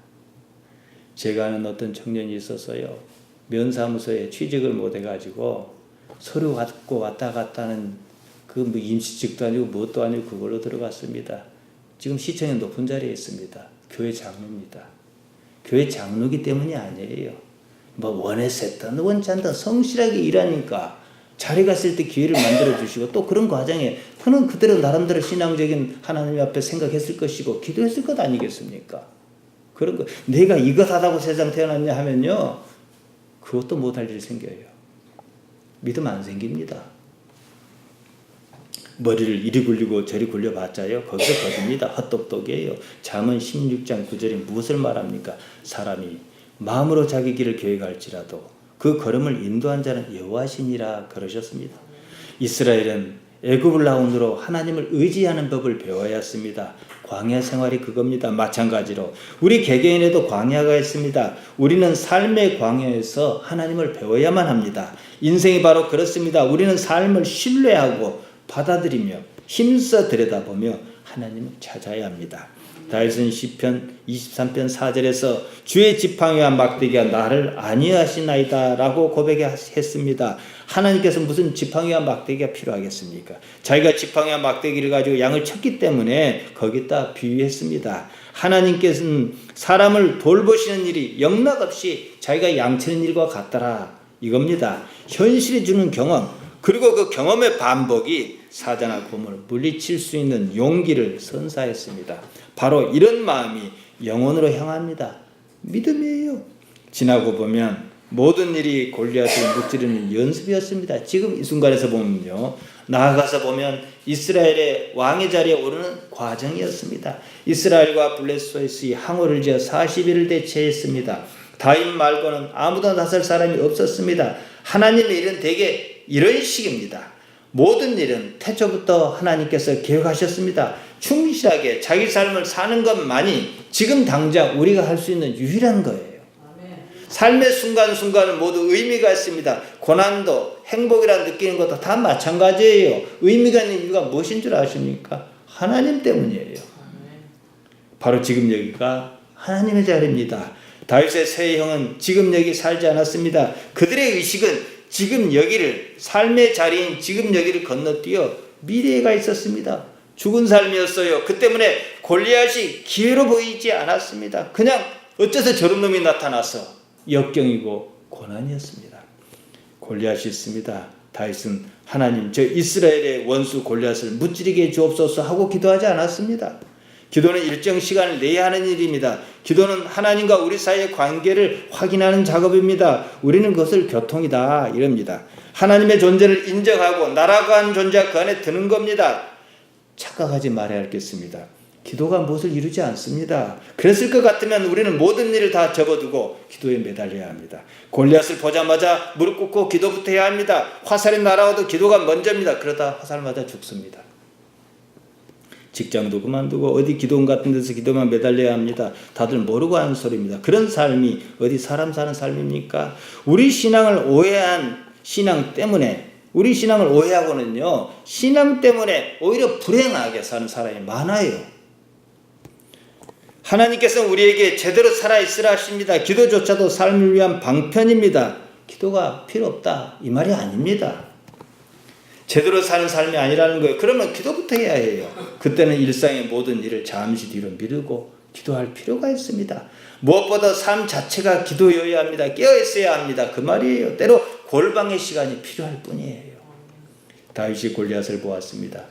[SPEAKER 1] 제가 아는 어떤 청년이 있었어요. 면사무소에 취직을 못 해가지고 서류 갖고 왔다 갔다 하는 그 임시직도 아니고 무엇도 아니고 그걸로 들어갔습니다. 지금 시청에 높은 자리에 있습니다. 교회 장로입니다. 교회 장로기 때문이 아니에요. 원해서 했던 원치 않던 성실하게 일하니까 자리 갔을 때 기회를 만들어 주시고, 또 그런 과정에 그는 그대로 나름대로 신앙적인 하나님 앞에 생각했을 것이고 기도했을 것 아니겠습니까? 그런 거 내가 이것 하다고 세상 태어났냐 하면요, 그것도 못할 일이 생겨요. 믿음 안 생깁니다. 머리를 이리 굴리고 저리 굴려봤자요, 거기서 거듭니다. 헛똑똑이에요. 잠언 16장 9절이 무엇을 말합니까? 사람이 마음으로 자기 길을 계획할지라도 그 걸음을 인도한 자는 여호와시니라 그러셨습니다. 이스라엘은 애굽을 나온 후로 하나님을 의지하는 법을 배워야 했습니다. 광야 생활이 그겁니다. 마찬가지로 우리 개개인에도 광야가 있습니다. 우리는 삶의 광야에서 하나님을 배워야만 합니다. 인생이 바로 그렇습니다. 우리는 삶을 신뢰하고 받아들이며 힘써 들여다보며 하나님을 찾아야 합니다. 다윗은 시편 23편 4절에서 주의 지팡이와 막대기가 나를 안위하시나이다 라고 고백했습니다. 하나님께서 무슨 지팡이와 막대기가 필요하겠습니까? 자기가 지팡이와 막대기를 가지고 양을 쳤기 때문에 거기다 비유했습니다. 하나님께서는 사람을 돌보시는 일이 영락없이 자기가 양치는 일과 같더라 이겁니다. 현실이 주는 경험, 그리고 그 경험의 반복이 사자나 곰을 물리칠 수 있는 용기를 선사했습니다. 바로 이런 마음이 영혼으로 향합니다. 믿음이에요. 지나고 보면 모든 일이 골리앗을 무찌르는 연습이었습니다. 지금 이 순간에서 보면요, 나아가서 보면 이스라엘의 왕의 자리에 오르는 과정이었습니다. 이스라엘과 블레셋이 항우를 지어 40일을 대체했습니다. 다윗 말고는 아무도 나설 사람이 없었습니다. 하나님의 일은 대개 이런 식입니다. 모든 일은 태초부터 하나님께서 계획하셨습니다. 충실하게 자기 삶을 사는 것만이 지금 당장 우리가 할 수 있는 유일한 거예요. 삶의 순간순간은 모두 의미가 있습니다. 고난도 행복이라 느끼는 것도 다 마찬가지예요. 의미가 있는 이유가 무엇인 줄 아십니까? 하나님 때문이에요. 바로 지금 여기가 하나님의 자리입니다. 다윗의 세 형은 지금 여기 살지 않았습니다. 그들의 의식은 지금 여기를, 삶의 자리인 지금 여기를 건너뛰어 미래가 있었습니다. 죽은 삶이었어요. 그 때문에 골리앗이 기회로 보이지 않았습니다. 그냥 어째서 저런 놈이 나타나서 역경이고 고난이었습니다. 골리앗이 있습니다. 다윗은 하나님, 저 이스라엘의 원수 골리앗을 무찌르게 주옵소서 하고 기도하지 않았습니다. 기도는 일정 시간을 내야 하는 일입니다. 기도는 하나님과 우리 사이의 관계를 확인하는 작업입니다. 우리는 그것을 교통이다 이럽니다. 하나님의 존재를 인정하고 나라고 하는 존재가 그 안에 드는 겁니다. 착각하지 말아야 하겠습니다. 기도가 무엇을 이루지 않습니다. 그랬을 것 같으면 우리는 모든 일을 다 접어두고 기도에 매달려야 합니다. 골리앗을 보자마자 무릎 꿇고 기도부터 해야 합니다. 화살이 날아와도 기도가 먼저입니다. 그러다 화살 맞아 죽습니다. 직장도 그만두고 어디 기도원 같은 데서 기도만 매달려야 합니다. 다들 모르고 하는 소리입니다. 그런 삶이 어디 사람 사는 삶입니까? 우리 신앙을 오해한 신앙 때문에, 우리 신앙을 오해하고는요, 신앙 때문에 오히려 불행하게 사는 사람이 많아요. 하나님께서는 우리에게 제대로 살아있으라 하십니다. 기도조차도 삶을 위한 방편입니다. 기도가 필요 없다 이 말이 아닙니다. 제대로 사는 삶이 아니라는 거예요. 그러면 기도부터 해야 해요. 그때는 일상의 모든 일을 잠시 뒤로 미루고 기도할 필요가 있습니다. 무엇보다 삶 자체가 기도여야 합니다. 깨어있어야 합니다. 그 말이에요. 때로 골방의 시간이 필요할 뿐이에요. 다윗이 골리앗을 보았습니다.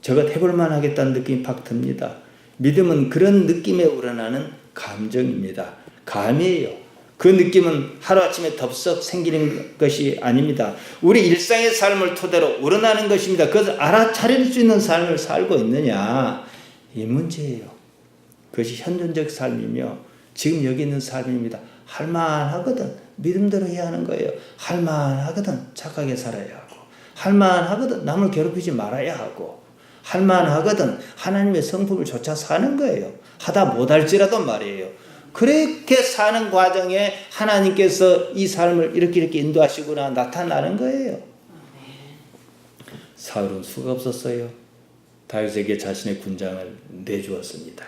[SPEAKER 1] 저것 해볼만 하겠다는 느낌이 팍 듭니다. 믿음은 그런 느낌에 우러나는 감정입니다. 감이에요. 그 느낌은 하루아침에 덥석 생기는 것이 아닙니다. 우리 일상의 삶을 토대로 우러나는 것입니다. 그것을 알아차릴 수 있는 삶을 살고 있느냐, 이 문제예요. 그것이 현존적 삶이며 지금 여기 있는 삶입니다. 할만하거든 믿음대로 해야 하는 거예요. 할만하거든 착하게 살아야 하고, 할만하거든 남을 괴롭히지 말아야 하고, 할만하거든 하나님의 성품을 좇아 사는 거예요. 하다 못할지라도 말이에요. 그렇게 사는 과정에 하나님께서 이 삶을 이렇게 인도하시구나 나타나는 거예요. 사울은 수가 없었어요. 다윗에게 자신의 군장을 내주었습니다.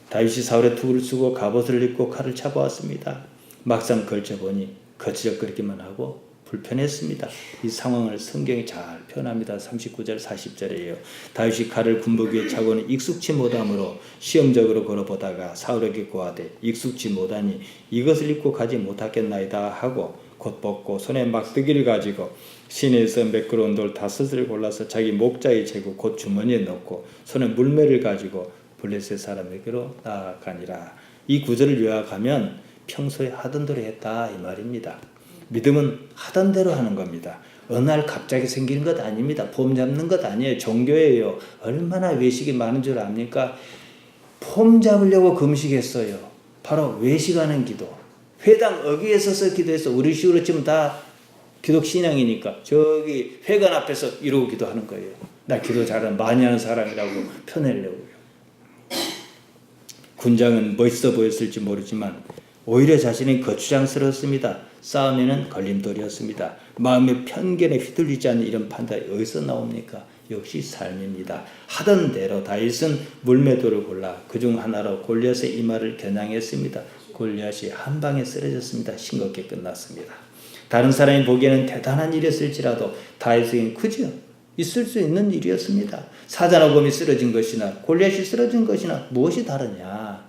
[SPEAKER 1] 다윗이 사울의 투구를 쓰고 갑옷을 입고 칼을 차보았습니다. 막상 걸쳐보니 거치적거리기만 하고 불편했습니다. 이 상황을 성경이 잘 표현합니다. 39절 40절이에요. 다윗이 칼을 군복 위에 차고는 익숙치 못함으로 시험적으로 걸어보다가 사울에게 고하되 익숙치 못하니 이것을 입고 가지 못하겠나이다 하고 곧 벗고 손에 막대기를 가지고 시내에서 매끄러운 돌 5을 골라서 자기 목자에 재고 곧 주머니에 넣고 손에 물매를 가지고 블레셋 사람에게로 나아가니라. 이 구절을 요약하면 평소에 하던 대로 했다 이 말입니다. 믿음은 하던 대로 하는 겁니다. 어느 날 갑자기 생기는 것 아닙니다. 폼 잡는 것 아니에요. 종교예요. 얼마나 외식이 많은 줄 압니까? 폼 잡으려고 금식했어요. 바로 외식하는 기도. 회당 어귀에 서서 기도해서 우리 식으로 치면 다 기독 신앙이니까 저기 회관 앞에서 이러고 기도하는 거예요. 나 기도 잘하는 많이 하는 사람이라고 펴내려고요. 군장은 멋있어 보였을지 모르지만 오히려 자신이 거추장스러웠습니다. 싸움에는 걸림돌이었습니다. 마음의 편견에 휘둘리지 않는 이런 판단이 어디서 나옵니까? 역시 삶입니다. 하던 대로 다윗은 물매도를 골라 그중 하나로 골리앗의 이마를 겨냥했습니다. 골리앗이 한 방에 쓰러졌습니다. 싱겁게 끝났습니다. 다른 사람이 보기에는 대단한 일이었을지라도 다윗에게는 그저 있을 수 있는 일이었습니다. 사자나 곰이 쓰러진 것이나 골리앗이 쓰러진 것이나 무엇이 다르냐?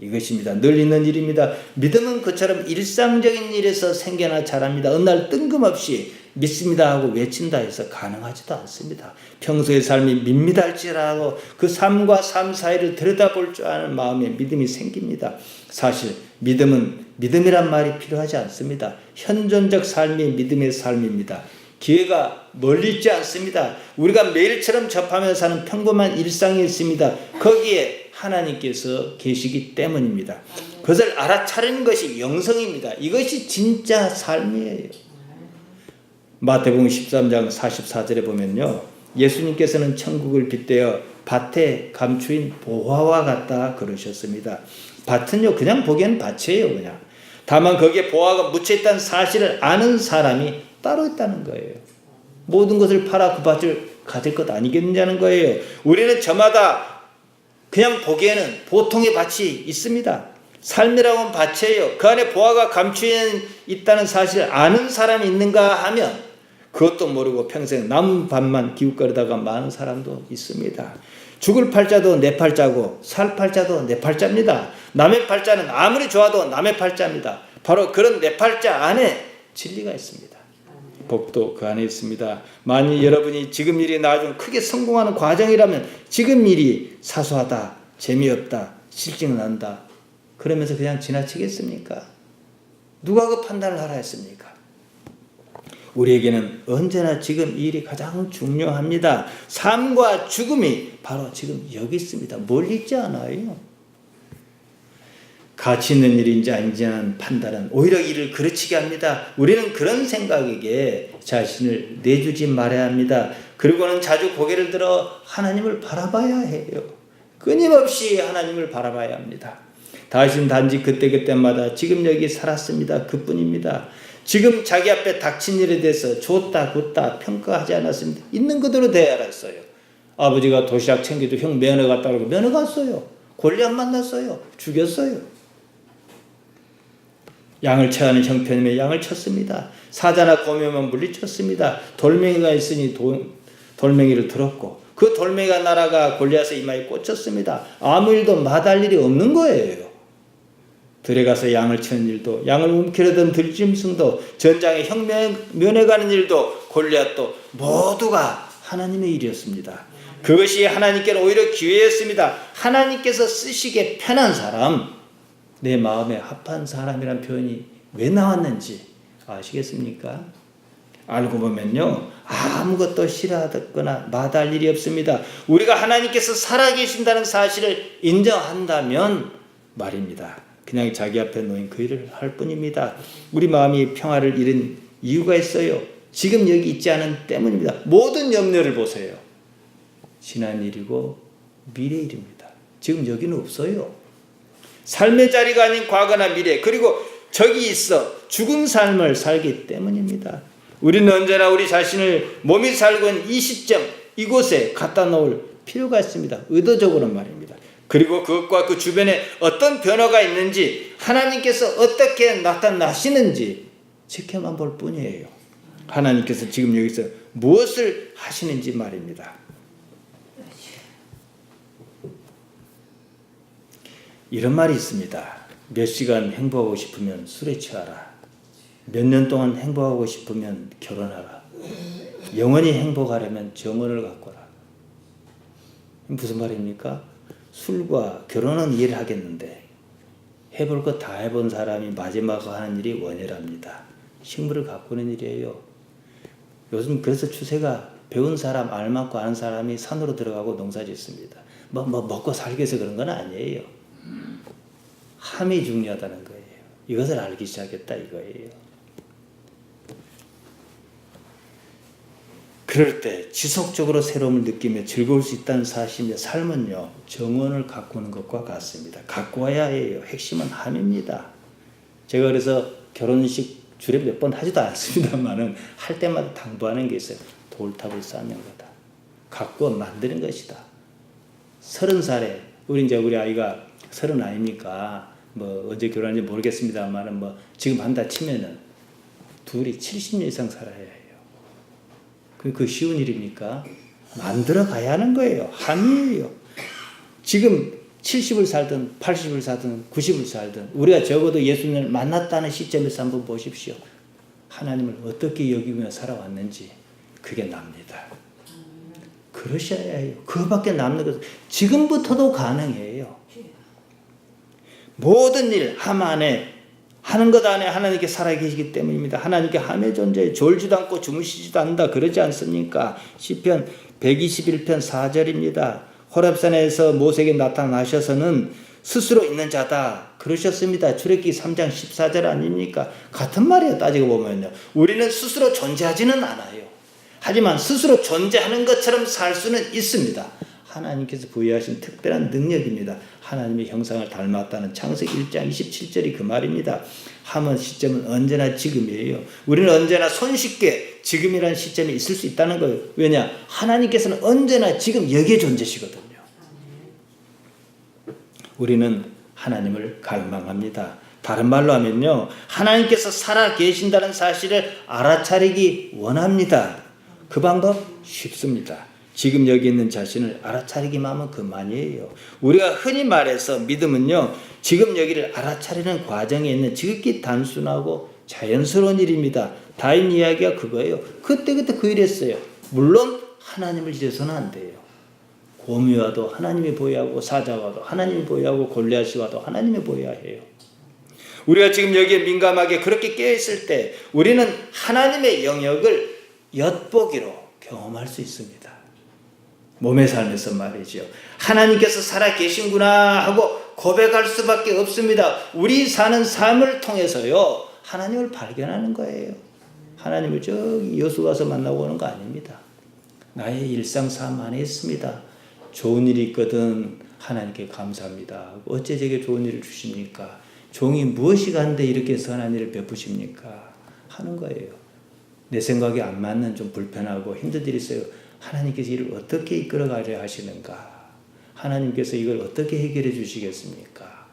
[SPEAKER 1] 이것입니다. 늘 있는 일입니다. 믿음은 그처럼 일상적인 일에서 생겨나 자랍니다. 어느 날 뜬금없이 믿습니다 하고 외친다 해서 가능하지도 않습니다. 평소의 삶이 밋밋할지라도 그 삶과 삶 사이를 들여다볼 줄 아는 마음에 믿음이 생깁니다. 사실 믿음이란 말이 필요하지 않습니다. 현존적 삶이 믿음의 삶입니다. 기회가 멀리 있지 않습니다. 우리가 매일처럼 접하며 사는 평범한 일상이 있습니다. 거기에 하나님께서 계시기 때문입니다. 그것을 알아차리는 것이 영성입니다. 이것이 진짜 삶이에요. 마태복음 13장 44절에 보면요, 예수님께서는 천국을 빗대어 밭에 감추인 보화와 같다 그러셨습니다. 밭은요 그냥 보기에는 밭이에요. 그냥. 다만 거기에 보화가 묻혀있다는 사실을 아는 사람이 따로 있다는 거예요. 모든 것을 팔아 그 밭을 가질 것 아니겠느냐는 거예요. 우리는 저마다 그냥 보기에는 보통의 밭이 있습니다. 삶이라고는 밭이에요. 그 안에 보화가 감추어 있다는 사실을 아는 사람이 있는가 하면 그것도 모르고 평생 남은 밭만 기웃거리다가 마는 사람도 있습니다. 죽을 팔자도 내 팔자고 살 팔자도 내 팔자입니다. 남의 팔자는 아무리 좋아도 남의 팔자입니다. 바로 그런 내 팔자 안에 진리가 있습니다. 복도 그 안에 있습니다. 만일 여러분이 지금 일이 나중 크게 성공하는 과정이라면 지금 일이 사소하다, 재미없다, 실증난다 그러면서 그냥 지나치겠습니까? 누가 그 판단을 하라 했습니까? 우리에게는 언제나 지금 이 일이 가장 중요합니다. 삶과 죽음이 바로 지금 여기 있습니다. 멀리 있지 않아요. 가치 있는 일인지 아닌지 하는 판단은 오히려 일을 그르치게 합니다. 우리는 그런 생각에게 자신을 내주지 말아야 합니다. 그리고는 자주 고개를 들어 하나님을 바라봐야 해요. 끊임없이 하나님을 바라봐야 합니다. 다윗은 단지 그때그때마다 지금 여기 살았습니다. 그뿐입니다. 지금 자기 앞에 닥친 일에 대해서 좋다 굿다 평가하지 않았습니다. 있는 그대로 대하였어요. 아버지가 도시락 챙겨도 형 면회 갔다 그러고 면회 갔어요. 골리앗 만났어요. 죽였어요. 양을 쳐하는 형편이면 양을 쳤습니다. 사자나 곰이면 물리쳤습니다. 돌멩이가 있으니 돌멩이를 들었고 그 돌멩이가 날아가 골리앗의 이마에 꽂혔습니다. 아무 일도 마다할 일이 없는 거예요. 들에 가서 양을 치는 일도 양을 움켜쥐던 들짐승도 전장에 형면에 가는 일도 골리앗도 모두가 하나님의 일이었습니다. 그것이 하나님께는 오히려 기회였습니다. 하나님께서 쓰시기에 편한 사람, 내 마음에 합한 사람이란 표현이 왜 나왔는지 아시겠습니까? 알고 보면요 아무것도 싫어하거나 마다할 일이 없습니다. 우리가 하나님께서 살아계신다는 사실을 인정한다면 말입니다. 그냥 자기 앞에 놓인 그 일을 할 뿐입니다. 우리 마음이 평화를 잃은 이유가 있어요. 지금 여기 있지 않은 때문입니다. 모든 염려를 보세요. 지난 일이고 미래 일입니다. 지금 여기는 없어요. 삶의 자리가 아닌 과거나 미래 그리고 저기 있어 죽은 삶을 살기 때문입니다. 우리는 언제나 우리 자신을 몸이 살고 있는 이 시점 이곳에 갖다 놓을 필요가 있습니다. 의도적으로 말입니다. 그리고 그것과 그 주변에 어떤 변화가 있는지 하나님께서 어떻게 나타나시는지 지켜만 볼 뿐이에요. 하나님께서 지금 여기서 무엇을 하시는지 말입니다. 이런 말이 있습니다. 몇 시간 행복하고 싶으면 술에 취하라. 몇 년 동안 행복하고 싶으면 결혼하라. 영원히 행복하려면 정원을 가꿔라. 무슨 말입니까? 술과 결혼은 이해를 하겠는데 해볼 거 다 해본 사람이 마지막으로 하는 일이 원예랍니다. 식물을 가꾸는 일이에요. 요즘 그래서 추세가 배운 사람, 알맞고 아는 사람이 산으로 들어가고 농사 짓습니다. 먹고 살기 위해서 그런 건 아니에요. 함이 중요하다는 거예요. 이것을 알기 시작했다 이거예요. 그럴 때 지속적으로 새로움을 느끼며 즐거울 수 있다는 사실입니다. 삶은요 정원을 가꾸는 것과 같습니다. 가꾸어야 해요. 핵심은 함입니다. 제가 그래서 결혼식 주례 몇 번 하지도 않습니다만은 할 때마다 당부하는 게 있어요. 돌탑을 쌓는 거다. 가꾸어 만드는 것이다. 30살에 우리 아이가 30 아닙니까? 언제 결혼한지 모르겠습니다만은 지금 한다 치면은 둘이 70년 이상 살아야 해요. 그 쉬운 일입니까? 만들어 가야 하는 거예요. 함이에요. 지금 70을 살든 80을 살든 90을 살든 우리가 적어도 예수님을 만났다는 시점에서 한번 보십시오. 하나님을 어떻게 여기며 살아왔는지 그게 납니다. 그러셔야 해요. 그거밖에 남는 것은 지금부터도 가능해요. 모든 일 하만에 하는 것 안에 하나님께 살아계시기 때문입니다. 하나님께 함의 존재에 졸지도 않고 주무시지도 않는다 그러지 않습니까? 시편 121편 4절입니다. 호렙산에서 모세에게 나타나셔서는 스스로 있는 자다 그러셨습니다. 출애굽기 3장 14절 아닙니까? 같은 말이에요. 따지고 보면요. 우리는 스스로 존재하지는 않아요. 하지만 스스로 존재하는 것처럼 살 수는 있습니다. 하나님께서 부여하신 특별한 능력입니다. 하나님의 형상을 닮았다는 창세기 1장 27절이 그 말입니다. 함은 시점은 언제나 지금이에요. 우리는 언제나 손쉽게 지금이라는 시점이 있을 수 있다는 거예요. 왜냐? 하나님께서는 언제나 지금 여기에 존재시거든요. 우리는 하나님을 갈망합니다. 다른 말로 하면요. 하나님께서 살아 계신다는 사실을 알아차리기 원합니다. 그 방법 쉽습니다. 지금 여기 있는 자신을 알아차리기만 하면 그만이에요. 우리가 흔히 말해서 믿음은요. 지금 여기를 알아차리는 과정에 있는 지극히 단순하고 자연스러운 일입니다. 다인 이야기가 그거예요. 그때그때 그 일 했어요. 물론 하나님을 잊어서는 안 돼요. 고미와도 하나님이 보여야 하고 사자와도 하나님이 보여야 하고 골리앗이 와도 하나님이 보여야 해요. 우리가 지금 여기에 민감하게 그렇게 깨어있을 때 우리는 하나님의 영역을 엿보기로 경험할 수 있습니다. 몸의 삶에서 말이죠. 하나님께서 살아 계신구나 하고 고백할 수밖에 없습니다. 우리 사는 삶을 통해서요. 하나님을 발견하는 거예요. 하나님을 저기 여수 가서 만나고 오는 거 아닙니다. 나의 일상 삶 안에 있습니다. 좋은 일이 있거든 하나님께 감사합니다. 어째 제게 좋은 일을 주십니까? 종이 무엇이 간데 이렇게 선한 일을 베푸십니까? 하는 거예요. 내 생각에 안 맞는 좀 불편하고 힘든 일이 있어요. 하나님께서 이를 어떻게 이끌어가려 하시는가? 하나님께서 이걸 어떻게 해결해 주시겠습니까?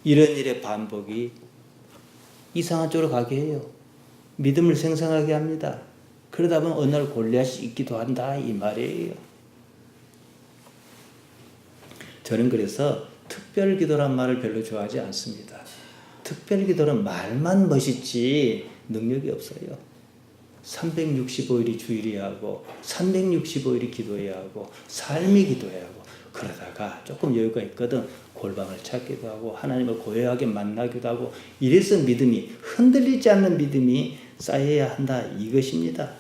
[SPEAKER 1] 이런 일의 반복이 이상한 쪽으로 가게 해요. 믿음을 생성하게 합니다. 그러다 보면 어느 날 골리앗이 있기도 한다 이 말이에요. 저는 그래서 특별 기도란 말을 별로 좋아하지 않습니다. 특별 기도는 말만 멋있지 능력이 없어요. 365일이 주일이야 하고 365일이 기도해야 하고 삶이 기도해야 하고 그러다가 조금 여유가 있거든 골방을 찾기도 하고 하나님을 고요하게 만나기도 하고 이래서 믿음이 흔들리지 않는 믿음이 쌓여야 한다 이것입니다.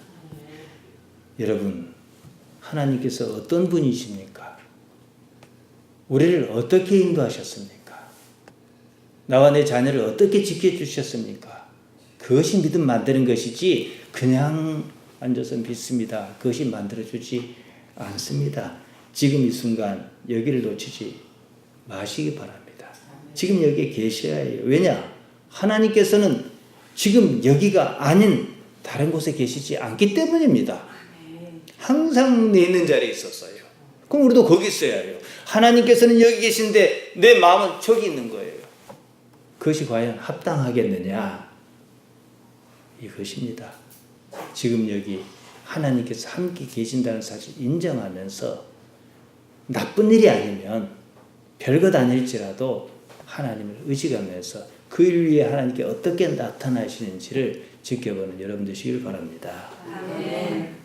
[SPEAKER 1] 여러분 하나님께서 어떤 분이십니까? 우리를 어떻게 인도하셨습니까? 나와 내 자녀를 어떻게 지켜주셨습니까? 그것이 믿음 만드는 것이지 그냥 앉아서 믿습니다. 그것이 만들어주지 않습니다. 지금 이 순간 여기를 놓치지 마시기 바랍니다. 지금 여기에 계셔야 해요. 왜냐? 하나님께서는 지금 여기가 아닌 다른 곳에 계시지 않기 때문입니다. 항상 내 있는 자리에 있었어요. 그럼 우리도 거기 있어야 해요. 하나님께서는 여기 계신데 내 마음은 저기 있는 거예요. 그것이 과연 합당하겠느냐? 이것입니다. 지금 여기 하나님께서 함께 계신다는 사실 인정하면서 나쁜 일이 아니면 별것 아닐지라도 하나님을 의식하면서 그 일 위에 하나님께 어떻게 나타나시는지를 지켜보는 여러분 되시길 바랍니다. 아멘.